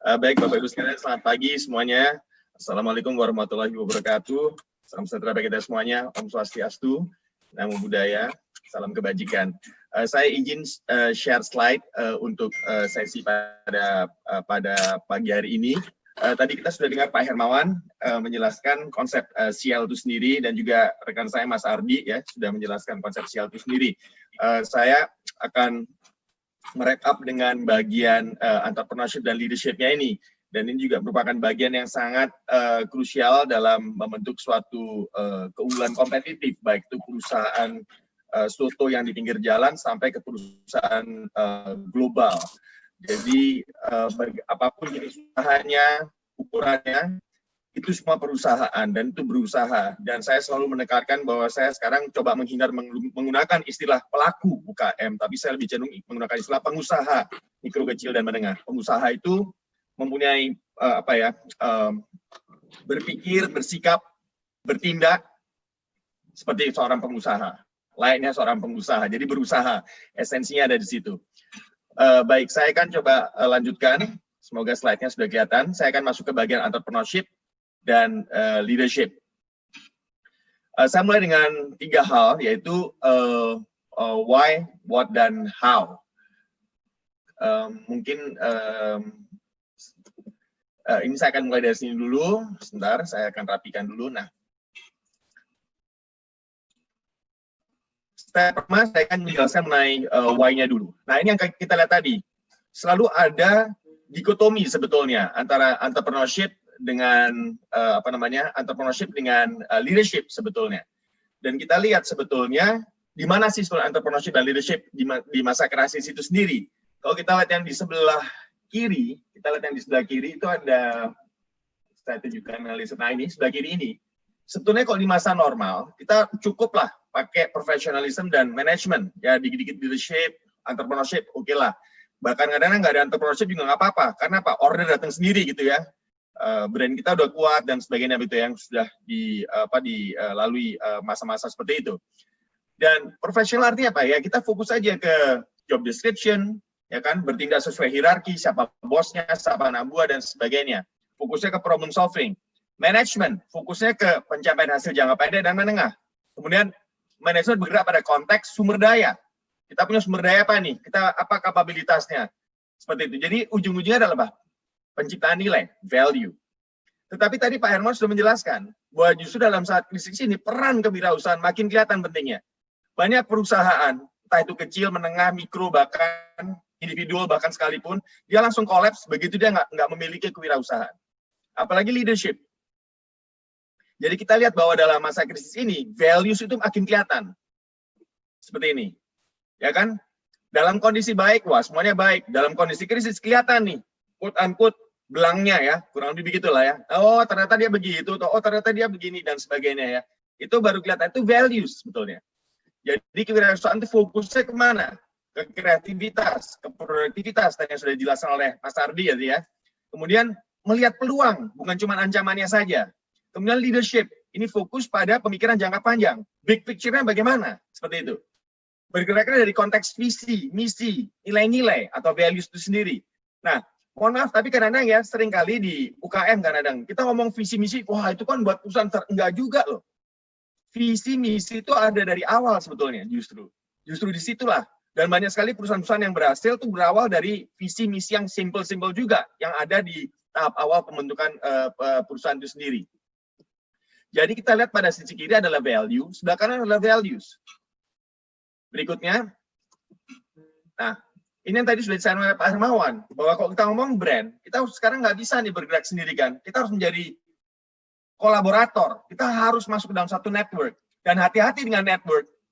Baik Bapak Ibu sekalian, selamat pagi semuanya. Assalamualaikum warahmatullahi wabarakatuh. Salam sejahtera bagi kita semuanya. Om Swastiastu, Namo Buddhaya, salam kebajikan. Saya izin share slide untuk sesi pada pagi hari ini. Tadi kita sudah dengar Pak Hermawan menjelaskan konsep SIAL itu sendiri, dan juga rekan saya Mas Ardi ya sudah menjelaskan konsep SIAL itu sendiri. Saya akan merek up dengan bagian entrepreneurship dan leadership-nya ini. Dan ini juga merupakan bagian yang sangat krusial dalam membentuk suatu keunggulan kompetitif, baik itu perusahaan soto yang di pinggir jalan sampai ke perusahaan global. Jadi apapun jenis usahanya, ukurannya, itu semua perusahaan dan itu berusaha. Dan saya selalu menekankan bahwa saya sekarang coba menghindar menggunakan istilah pelaku UKM, tapi saya lebih cenderung menggunakan istilah pengusaha mikro, kecil, dan menengah. Pengusaha itu mempunyai berpikir, bersikap, bertindak seperti seorang pengusaha, layaknya seorang pengusaha. Jadi berusaha, esensinya ada di situ. Baik, saya akan coba lanjutkan. Semoga slide-nya sudah kelihatan. Saya akan masuk ke bagian entrepreneurship dan leadership. Saya mulai dengan 3 hal, yaitu why, what, dan how. Mungkin ini saya akan mulai dari sini dulu. Sebentar, saya akan rapikan dulu. Nah, step pertama saya akan menjelaskan mengenai why-nya dulu. Nah, ini yang kita lihat tadi. Selalu ada dikotomi sebetulnya antara entrepreneurship dengan entrepreneurship dengan leadership sebetulnya. Dan kita lihat sebetulnya di mana sih soal entrepreneurship dan leadership di masa krisis itu sendiri. Kalau kita lihat yang di sebelah kiri, itu ada, saya tunjukkan analisis. Nah, ini sebelah kiri ini. Sebetulnya kalau di masa normal, kita cukuplah pakai professionalism dan management, ya dikit-dikit leadership, entrepreneurship, oke lah. Bahkan kadang-kadang nggak ada entrepreneurship juga nggak apa-apa, karena apa? Order datang sendiri gitu ya. Brand kita udah kuat dan sebagainya, begitu yang sudah dilalui masa-masa seperti itu. Dan profesional artinya apa ya? Kita fokus aja ke job description, ya kan? Bertindak sesuai hierarki, siapa bosnya, siapa anak buah dan sebagainya. Fokusnya ke problem solving. Management, fokusnya ke pencapaian hasil jangka pendek dan menengah. Kemudian manajemen bergerak pada konteks sumber daya. Kita punya sumber daya apa nih? Kita apa kapabilitasnya? Seperti itu. Jadi ujung-ujungnya adalah apa? Penciptaan nilai, value. Tetapi tadi Pak Herman sudah menjelaskan bahwa justru dalam saat krisis ini peran kewirausahaan makin kelihatan pentingnya. Banyak perusahaan, entah itu kecil, menengah, mikro, bahkan individual, bahkan sekalipun, dia langsung kolaps begitu dia nggak memiliki kewirausahaan. Apalagi leadership. Jadi kita lihat bahwa dalam masa krisis ini, values itu makin kelihatan. Seperti ini. Ya kan? Dalam kondisi baik, wah semuanya baik. Dalam kondisi krisis kelihatan nih, quote-unquote, belangnya ya, kurang lebih begitulah ya. Oh ternyata dia begitu, oh ternyata dia begini, dan sebagainya ya. Itu baru kelihatan, itu values sebetulnya. Jadi kewirausahaan itu fokusnya kemana? Ke kreativitas, ke produktivitas, tadi yang sudah dijelaskan oleh Mas Ardi ya. Kemudian melihat peluang, bukan cuma ancamannya saja. Kemudian leadership, ini fokus pada pemikiran jangka panjang. Big picture-nya bagaimana? Seperti itu. Bergeraknya dari konteks visi, misi, nilai-nilai, atau values itu sendiri. Nah, mohon maaf, tapi kadang-kadang ya, seringkali di UKM kadang-kadang, kita ngomong visi, misi, wah itu kan buat perusahaan enggak juga loh. Visi, misi itu ada dari awal sebetulnya, justru. Justru disitulah. Dan banyak sekali perusahaan-perusahaan yang berhasil itu berawal dari visi, misi yang simple-simple juga, yang ada di tahap awal pembentukan perusahaan itu sendiri. Jadi kita lihat pada sisi kiri adalah value, sebelah kanan adalah values. Berikutnya, nah ini yang tadi sudah disampaikan oleh Pak Hermawan, bahwa kalau kita ngomong brand, kita sekarang nggak bisa nih bergerak sendiri kan, kita harus menjadi kolaborator, kita harus masuk ke dalam satu network, dan hati-hati dengan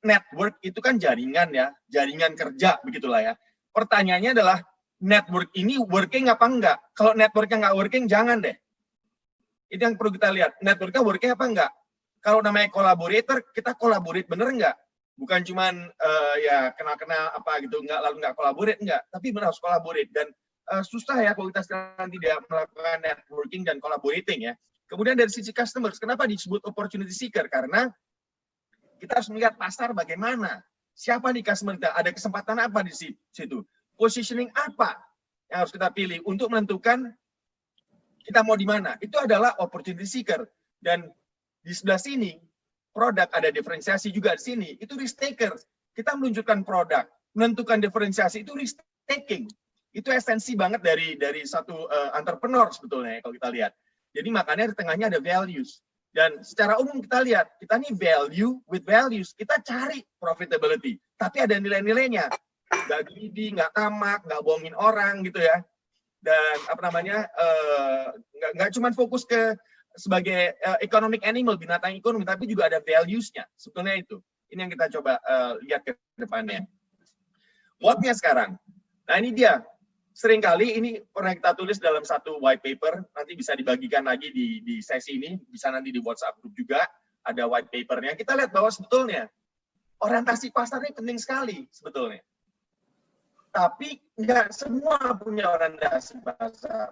network itu kan jaringan ya, jaringan kerja begitulah ya. Pertanyaannya adalah network ini working apa enggak? Kalau networknya nggak working, jangan deh. Itu yang perlu kita lihat, networknya working apa enggak? Kalau namanya collaborator, kita collaborate bener enggak? Bukan cuman ya kenal-kenal apa gitu, enggak lalu enggak collaborate enggak, tapi benar harus collaborate. Dan susah ya kalau kita sekarang tidak melakukan networking dan collaborating ya. Kemudian dari sisi customers, kenapa disebut opportunity seeker? Karena kita harus melihat pasar bagaimana. Siapa nih customer kita? Ada kesempatan apa di situ? Positioning apa yang harus kita pilih untuk menentukan Kita mau di mana? Itu adalah opportunity seeker. Dan di sebelah sini, produk ada diferensiasi juga di sini. Itu risk taker. Kita menunjukkan produk, menentukan diferensiasi itu risk taking. Itu esensi banget dari satu entrepreneur sebetulnya kalau kita lihat. Jadi makanya di tengahnya ada values. Dan secara umum kita lihat, kita nih value with values. Kita cari profitability, tapi ada nilai-nilainya. Nggak greedy, nggak tamak, nggak bohongin orang gitu ya. Dan apa namanya, nggak cuma fokus ke sebagai economic animal, binatang ekonomi, tapi juga ada values-nya. Sebetulnya itu. Ini yang kita coba lihat ke depannya. What-nya sekarang. Nah ini dia. Seringkali ini pernah kita tulis dalam satu white paper, nanti bisa dibagikan lagi di sesi ini, bisa nanti di WhatsApp group juga, ada white paper-nya. Kita lihat bahwa sebetulnya orientasi pasar ini penting sekali sebetulnya. Tapi nggak semua punya orientasi pasar.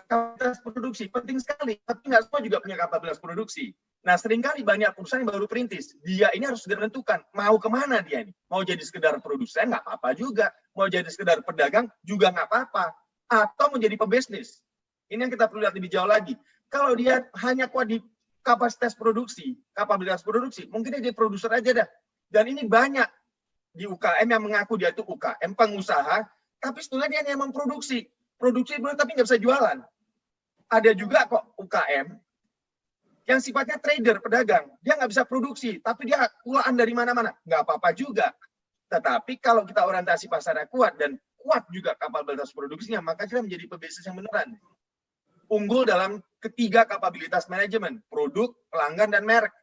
Kapasitas produksi penting sekali, tapi nggak semua juga punya kapasitas produksi. Nah, seringkali banyak perusahaan yang baru perintis, dia ini harus segera menentukan mau kemana dia ini. Mau jadi sekedar produsen nggak apa-apa juga, mau jadi sekedar pedagang juga nggak apa-apa, atau menjadi pebisnis. Ini yang kita perlu lihat lebih jauh lagi. Kalau dia hanya kuat di kapasitas produksi, kapabilitas produksi, mungkin dia jadi produser aja dah. Dan ini banyak di UKM yang mengaku dia itu UKM pengusaha, tapi sebetulnya dia hanya memproduksi, tapi nggak bisa jualan. Ada juga kok UKM yang sifatnya trader, pedagang. Dia nggak bisa produksi, tapi dia kulaan dari mana-mana. Nggak apa-apa juga. Tetapi kalau kita orientasi pasarnya kuat dan kuat juga kapabilitas produksinya, maka kita menjadi pebisnis yang beneran. Unggul dalam ketiga kapabilitas manajemen, produk, pelanggan, dan merek.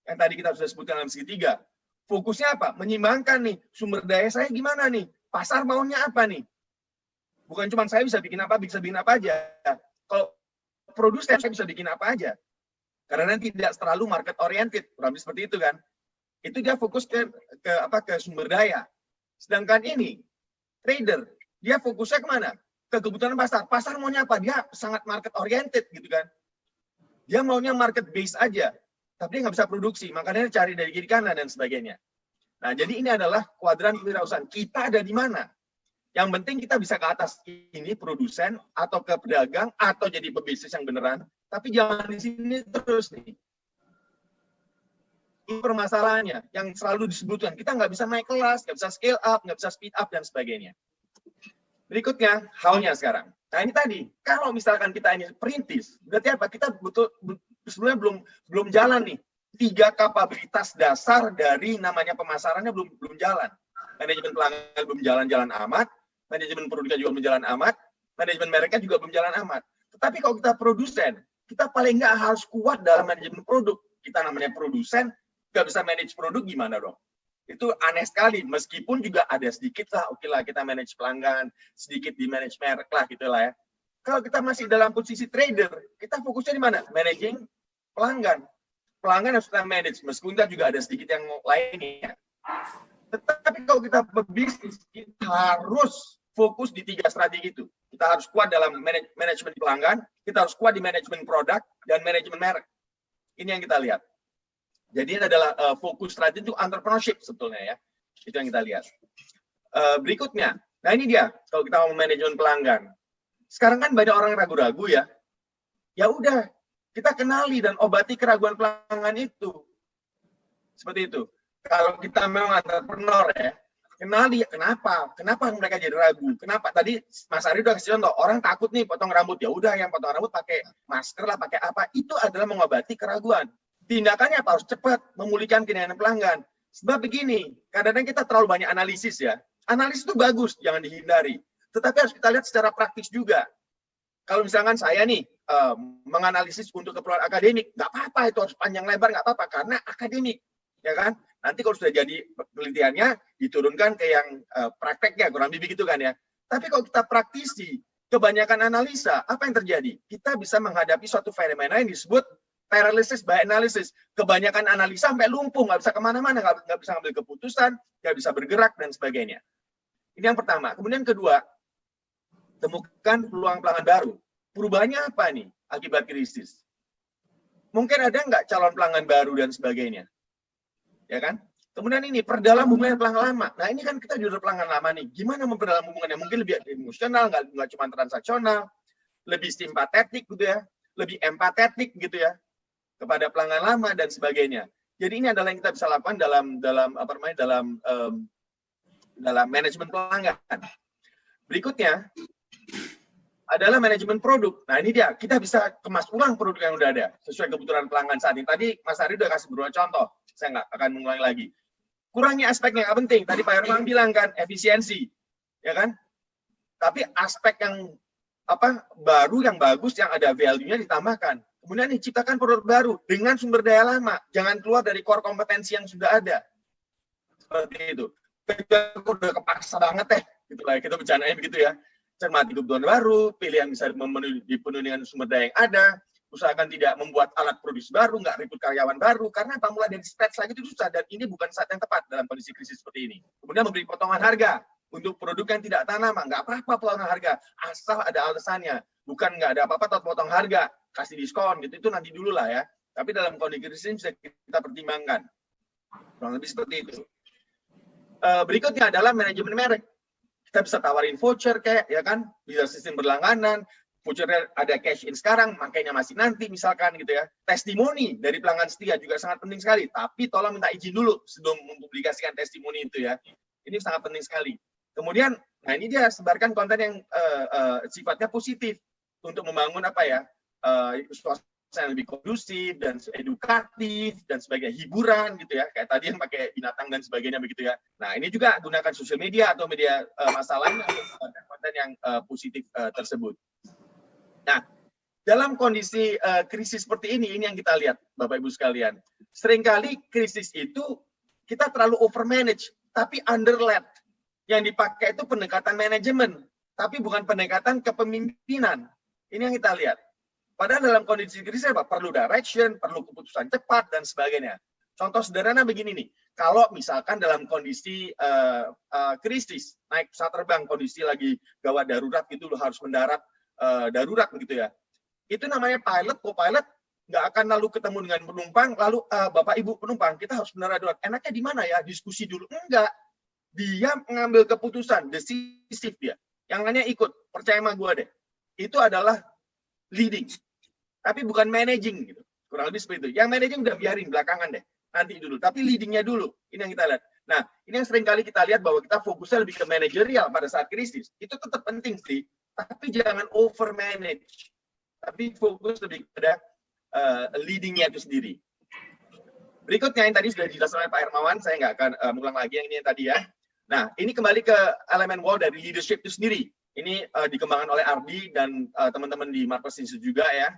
Yang tadi kita sudah sebutkan dalam segitiga. Fokusnya apa? Menyimbangkan nih, sumber daya saya gimana nih? Pasar maunya apa nih? Bukan cuma saya bisa bikin apa aja. Kalau produsen saya bisa bikin apa aja. Karena tidak terlalu market oriented, kurang lebih seperti itu kan. Itu dia fokus ke sumber daya. Sedangkan ini trader, dia fokusnya kemana? Ke kebutuhan pasar. Pasar maunya apa? Dia sangat market oriented gitu kan. Dia maunya market base aja, tapi dia nggak bisa produksi. Makanya dia cari dari kiri kanan dan sebagainya. Nah, jadi ini adalah kuadran kewirausahaan. Kita ada di mana? Yang penting kita bisa ke atas ini produsen atau ke pedagang atau jadi pebisnis yang beneran. Tapi jangan di sini terus nih. Ini permasalahannya yang selalu disebutkan. Kita nggak bisa naik kelas, nggak bisa scale up, nggak bisa speed up dan sebagainya. Berikutnya, how-nya sekarang. Nah ini tadi, kalau misalkan kita ini perintis, berarti apa? Kita sebenarnya belum jalan nih. 3 kapabilitas dasar dari namanya pemasarannya belum jalan. Manajemen pelanggan belum jalan-jalan amat, manajemen produknya juga belum jalan amat, manajemen mereknya juga belum jalan amat. Tetapi kalau kita produsen, kita paling nggak harus kuat dalam manajemen produk. Kita namanya produsen, nggak bisa manage produk gimana dong? Itu aneh sekali, meskipun juga ada sedikit lah, oke lah kita manage pelanggan, sedikit di manage merek lah gitu lah ya. Kalau kita masih dalam posisi trader, kita fokusnya di mana? Managing pelanggan. Pelanggan harus kita manage, meskipun kita juga ada sedikit yang lainnya. Tetapi kalau kita berbisnis, kita harus fokus di 3 strategi itu. Kita harus kuat dalam manajemen pelanggan, kita harus kuat di manajemen produk, dan manajemen merek. Ini yang kita lihat. Jadi ini adalah fokus strategi itu entrepreneurship sebetulnya ya. Itu yang kita lihat. Berikutnya, nah ini dia kalau kita mau manajemen pelanggan. Sekarang kan banyak orang ragu-ragu ya. Ya udah, kita kenali dan obati keraguan pelanggan itu. Seperti itu. Kalau kita memang entrepreneur ya, kenali kenapa mereka jadi ragu. Kenapa? Tadi Mas Ari udah kasih contoh, orang takut nih potong rambut. Ya udah yang potong rambut pakai masker lah, pakai apa. Itu adalah mengobati keraguan. Tindakannya apa? Harus cepat memulihkan kinerja pelanggan. Sebab begini, kadang-kadang kita terlalu banyak analisis ya. Analisis itu bagus, jangan dihindari. Tetapi harus kita lihat secara praktis juga. Kalau misalkan saya nih menganalisis untuk keperluan akademik, nggak apa-apa itu harus panjang lebar, nggak apa-apa karena akademik, ya kan? Nanti kalau sudah jadi penelitiannya diturunkan ke yang prakteknya, kurang lebih begitu kan ya. Tapi kalau kita praktisi, kebanyakan analisa, apa yang terjadi? Kita bisa menghadapi suatu fenomena yang disebut paralysis by analysis. Kebanyakan analisa sampai lumpuh, nggak bisa kemana-mana, nggak bisa ngambil keputusan, nggak bisa bergerak, dan sebagainya. Ini yang pertama. Kemudian kedua, temukan peluang pelanggan baru. Perubahannya apa nih akibat krisis? Mungkin ada nggak calon pelanggan baru dan sebagainya? Ya kan? Kemudian ini, perdalam hubungan pelanggan lama. Nah ini kan kita juga pelanggan lama nih. Gimana memperdalam hubungannya? Mungkin lebih emosional, nggak cuma transaksional. lebih simpatetik gitu ya, lebih empatetik gitu ya kepada pelanggan lama dan sebagainya. Jadi ini adalah yang kita bisa lakukan dalam manajemen pelanggan. Berikutnya adalah manajemen produk. Nah ini dia, kita bisa kemas ulang produk yang udah ada sesuai kebutuhan pelanggan saat ini. Tadi Mas Ari udah kasih beberapa contoh, saya nggak akan mengulangi lagi. Kurangnya aspeknya nggak penting. Tadi Pak Herman bilang kan efisiensi, ya kan? Tapi aspek yang baru, yang bagus, yang ada value-nya ditambahkan. Kemudian ciptakan produk baru dengan sumber daya lama. Jangan keluar dari core kompetensi yang sudah ada. Seperti itu. Kita udah kepaksa banget gitu lah. Kita bercandanya begitu ya. Cermati kebutuhan baru, pilihan bisa dipenuhi dengan sumber daya yang ada. Usahakan tidak membuat alat produksi baru, nggak rekrut karyawan baru. Karena mulai dari scratch lagi itu susah. Dan ini bukan saat yang tepat dalam kondisi krisis seperti ini. Kemudian memberi potongan harga untuk produk yang tidak tahan lama. Nggak apa-apa potongan harga. Asal ada alasannya. Bukan nggak ada apa-apa atau potong harga. Kasih diskon gitu, itu nanti dulu lah ya. Tapi dalam kondisi krisis bisa kita pertimbangkan. Kurang lebih seperti itu. Berikutnya adalah manajemen merek. Kita bisa tawarin voucher kayak, ya kan, bisa sistem berlangganan, vouchernya ada cash in sekarang, makanya masih nanti misalkan gitu ya. Testimoni dari pelanggan setia juga sangat penting sekali. Tapi tolong minta izin dulu sebelum mempublikasikan testimoni itu ya. Ini sangat penting sekali. Kemudian, nah ini dia sebarkan konten yang sifatnya positif untuk membangun suasana yang lebih kondusif dan edukatif dan sebagainya, hiburan gitu ya, kayak tadi yang pakai binatang dan sebagainya begitu ya. Nah ini juga gunakan sosial media atau media massa lain untuk konten yang positif tersebut. Nah dalam kondisi krisis seperti ini yang kita lihat Bapak Ibu sekalian, seringkali krisis itu kita terlalu overmanage tapi underled. Yang dipakai itu pendekatan manajemen, tapi bukan pendekatan kepemimpinan. Ini yang kita lihat. Padahal dalam kondisi krisis perlu direction, perlu keputusan cepat dan sebagainya. Contoh sederhana begini nih, kalau misalkan dalam kondisi krisis, naik pesawat terbang, kondisi lagi gawat darurat gitu, lo harus mendarat darurat begitu ya. Itu namanya pilot, co-pilot nggak akan lalu ketemu dengan penumpang, lalu Bapak Ibu penumpang, kita harus mendarat darurat. Enaknya di mana ya? Diskusi dulu. Enggak. Dia mengambil keputusan, decisif dia. Yang lainnya ikut, percaya sama gue deh. Itu adalah leading. Tapi bukan managing gitu. Kurang lebih seperti itu. Yang managing udah biarin belakangan deh. Nanti dulu. Tapi leadingnya dulu. Ini yang kita lihat. Nah, ini yang sering kali kita lihat bahwa kita fokusnya lebih ke manajerial pada saat krisis. Itu tetap penting sih. Tapi jangan over manage. Tapi fokus lebih pada leadingnya itu sendiri. Berikutnya yang tadi sudah dijelaskan oleh Pak Hermawan. Saya nggak akan mengulang lagi yang ini tadi ya. Nah, ini kembali ke elemen wow dari leadership itu sendiri. Ini dikembangkan oleh Ardi dan teman-teman di Marcos Institute juga ya.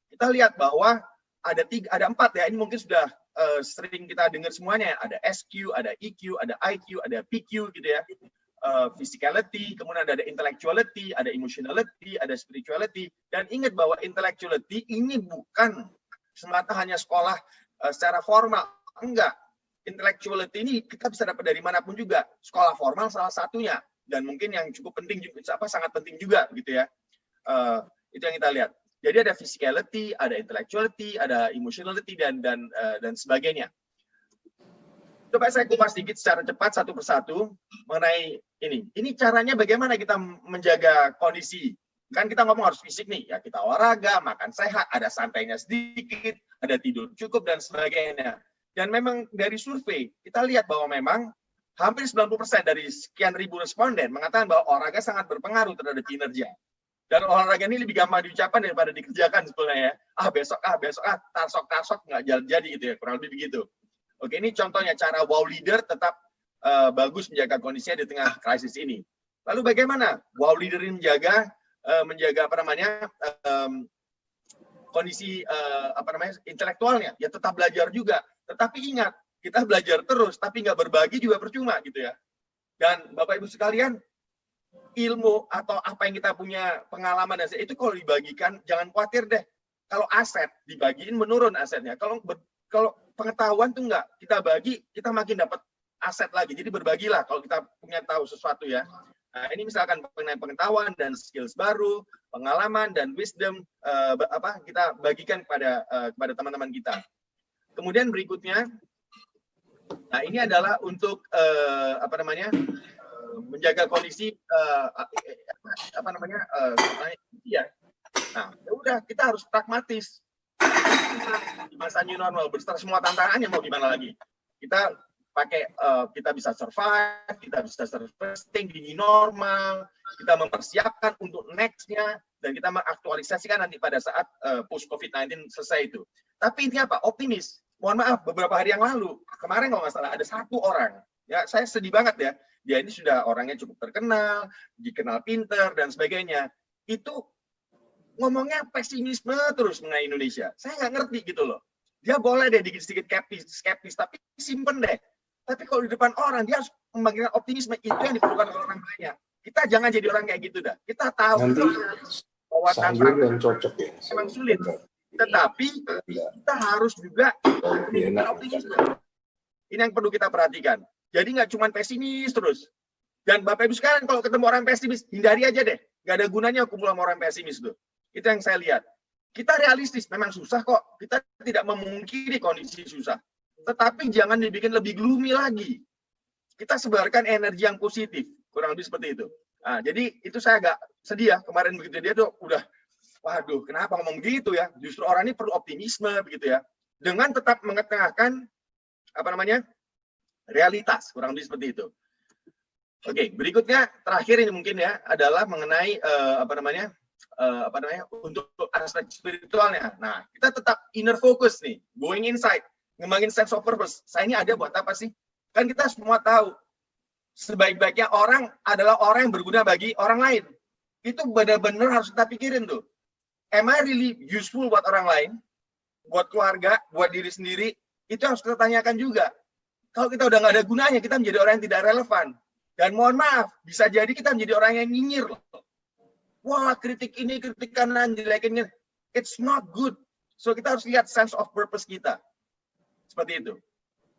Kita lihat bahwa ada 4 ya. Ini mungkin sudah sering kita dengar semuanya. Ada SQ, ada EQ, ada IQ, ada PQ gitu ya. Physicality, kemudian ada intellectuality, ada emotionality, ada spirituality. Dan ingat bahwa intellectuality ini bukan semata hanya sekolah secara formal. Enggak. Intellectuality ini kita bisa dapat dari manapun juga. Sekolah formal salah satunya. Dan mungkin yang cukup penting juga, sangat penting juga gitu ya. Itu yang kita lihat. Jadi ada physicality, ada intellectuality, ada emotionality dan sebagainya. Coba saya kupas sedikit secara cepat satu persatu mengenai ini. Ini caranya bagaimana kita menjaga kondisi. Kan kita ngomong harus fisik nih, ya kita olahraga, makan sehat, ada santainya sedikit, ada tidur cukup dan sebagainya. Dan memang dari survei, kita lihat bahwa memang hampir 90% dari sekian ribu responden mengatakan bahwa olahraga sangat berpengaruh terhadap kinerja. Dan olahraga ini lebih gampang diucapkan daripada dikerjakan sebetulnya ya. Besok, tarsok, nggak jadi gitu ya, kurang lebih begitu. Oke, ini contohnya cara wow leader tetap bagus menjaga kondisinya di tengah krisis ini. Lalu bagaimana wow leader ini menjaga kondisi intelektualnya? Ya tetap belajar juga. Tetapi ingat, kita belajar terus, tapi nggak berbagi juga percuma gitu ya. Dan Bapak Ibu sekalian, ilmu atau apa yang kita punya pengalaman dan itu kalau dibagikan, jangan khawatir deh. Kalau aset dibagiin menurun asetnya. Kalau pengetahuan tuh nggak, kita bagi, kita makin dapat aset lagi. Jadi berbagilah kalau kita punya tahu sesuatu ya. Nah, ini misalkan mengenai pengetahuan dan skills baru, pengalaman dan wisdom, kita bagikan kepada teman-teman kita. Kemudian berikutnya, nah ini adalah untuk menjaga kondisi Nah, ya udah kita harus pragmatis. Di masa new normal beserta semua tantangannya mau gimana lagi? Kita pakai kita bisa survive, kita bisa surviving di new normal, kita mempersiapkan untuk next-nya, dan kita mengaktualisasikan nanti pada saat post COVID-19 selesai itu. Tapi intinya apa? Optimis. Mohon maaf, beberapa hari yang lalu, kemarin kalau nggak salah ada satu orang, ya saya sedih banget ya, dia ini sudah orangnya cukup terkenal, dikenal pinter dan sebagainya. Itu ngomongnya pesimisme terus mengenai Indonesia. Saya nggak ngerti gitu loh. Dia boleh deh sedikit skeptis, tapi simpen deh. Tapi kalau di depan orang, dia harus membagikan optimisme. Itu yang diperlukan oleh orang banyak. Kita jangan jadi orang kayak gitu dah. Kita tahu nanti bahwa sayur yang cocok ya. memang sulit. Tetapi kita harus juga optimisme. Ini yang perlu kita perhatikan. Jadi nggak cuma pesimis terus. Dan Bapak Ibu sekarang kalau ketemu orang pesimis, hindari aja deh. Nggak ada gunanya kumpul sama orang pesimis tuh. Itu yang saya lihat. Kita realistis, memang susah kok. Kita tidak memungkiri kondisi susah. Tetapi jangan dibikin lebih gloomy lagi. Kita sebarkan energi yang positif. Kurang lebih seperti itu. Nah, jadi itu saya agak sedih ya. Kemarin begitu dia tuh udah, waduh kenapa ngomong gitu ya. Justru orang ini perlu optimisme begitu ya. Dengan tetap mengetengahkan, realitas. Kurang lebih seperti itu. Oke, berikutnya terakhir ini mungkin ya adalah mengenai untuk aspek spiritualnya. Nah, kita tetap inner focus nih, going inside, ngembangin sense of purpose. Saya ini ada buat apa sih? Kan kita semua tahu sebaik-baiknya orang adalah orang yang berguna bagi orang lain. Itu benar-benar harus kita pikirin tuh. Am I really useful buat orang lain? Buat keluarga, buat diri sendiri? Itu harus kita tanyakan juga. Kalau kita udah nggak ada gunanya, kita menjadi orang yang tidak relevan. Dan mohon maaf, bisa jadi kita menjadi orang yang nyinyir loh. Wah, kritik ini, kritik kanan, jelekinnya. It's not good. So, kita harus lihat sense of purpose kita. Seperti itu.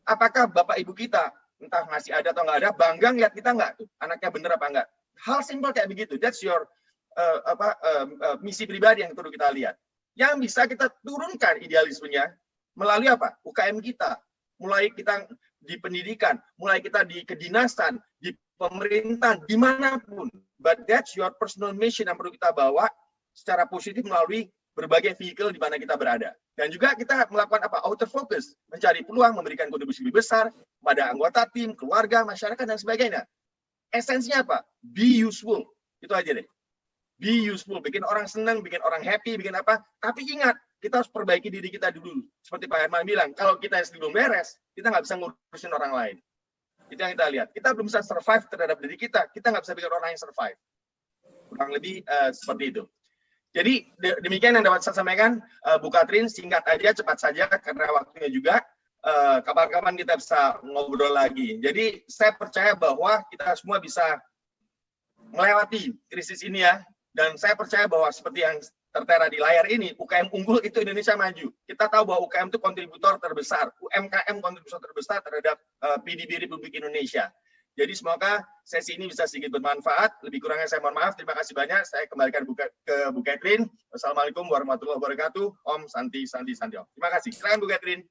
Apakah Bapak Ibu kita, entah ngasih ada atau nggak ada, bangga ngeliat kita nggak tuh? Anaknya bener apa nggak? Hal simpel kayak begitu. That's your misi pribadi yang perlu kita lihat. Yang bisa kita turunkan idealismenya melalui apa? UKM kita. Mulai kita di pendidikan, mulai kita di kedinasan, di pemerintahan, dimanapun. But that's your personal mission yang perlu kita bawa secara positif melalui berbagai vehicle di mana kita berada. Dan juga kita melakukan apa? Outer focus, mencari peluang, memberikan kontribusi lebih besar pada anggota tim, keluarga, masyarakat, dan sebagainya. Esensinya apa? Be useful. Itu aja deh. Be useful. Bikin orang senang, bikin orang happy, bikin apa. Tapi ingat, kita harus perbaiki diri kita dulu. Seperti Pak Herman bilang, kalau kita belum beres, kita nggak bisa ngurusin orang lain. Itu yang kita lihat. Kita belum bisa survive terhadap diri kita. Kita nggak bisa bikin orang yang survive. Kurang lebih seperti itu. Jadi demikian yang dapat saya sampaikan, Bu Katrin, singkat aja, cepat saja, karena waktunya juga. Kapan-kapan kita bisa ngobrol lagi. Jadi saya percaya bahwa kita semua bisa melewati krisis ini ya. Dan saya percaya bahwa seperti yang tertera di layar ini, UKM unggul itu Indonesia maju. Kita tahu bahwa UKM itu kontributor terbesar, UMKM kontributor terbesar terhadap PDB Republik Indonesia. Jadi semoga sesi ini bisa sedikit bermanfaat. Lebih kurangnya saya mohon maaf. Terima kasih banyak. Saya kembalikan ke Bu Catherine. Wassalamualaikum warahmatullahi wabarakatuh. Om Santi Santi Santi Om. Terima kasih. Silakan Bu Catherine.